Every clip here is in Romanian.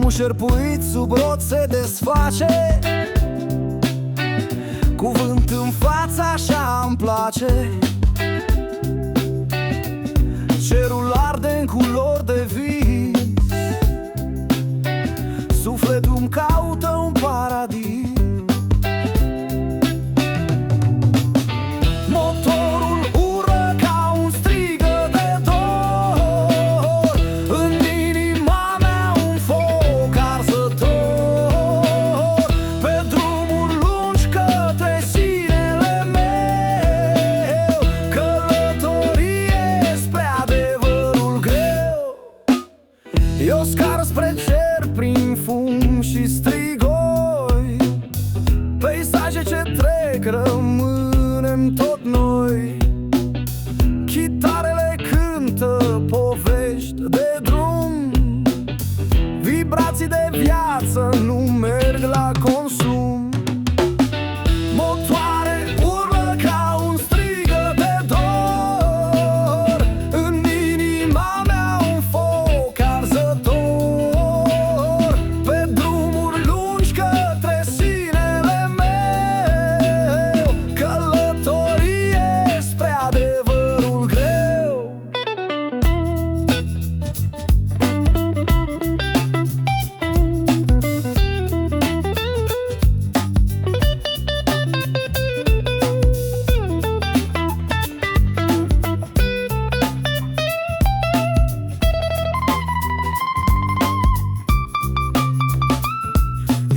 Drumul șerpuit sub rot se desface, cuvânt în față, așa îmi place. Cerul arde în culori de vis, sufletul-mi caută un paradis. Motorul urlă ca un strigă de dor, în inima mea un foc arzător. Pe drumuri lungi către sinele meu, călătorie spre adevărul greu. Eu scar spre cer prin fum și strigoi, peisaje ce trec rămânem tot noi. Chitarele cântă povești de drum, vibrații de viață nu merg la consum. Motoare urlă ca un strigă de dor, în inima mea un foc arzător. Pe drumuri lungi către sinele meu, călătorie spre adevărul greu.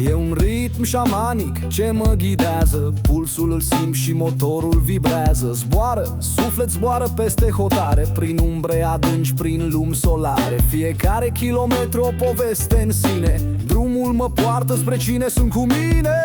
E un ritm șamanic ce mă ghidează, pulsul îl simt și motorul vibrează. Zboară, suflet zboară peste hotare, prin umbre adânci, prin lumi solare. Fiecare kilometru o poveste în sine, drumul mă poartă spre cine sunt cu mine.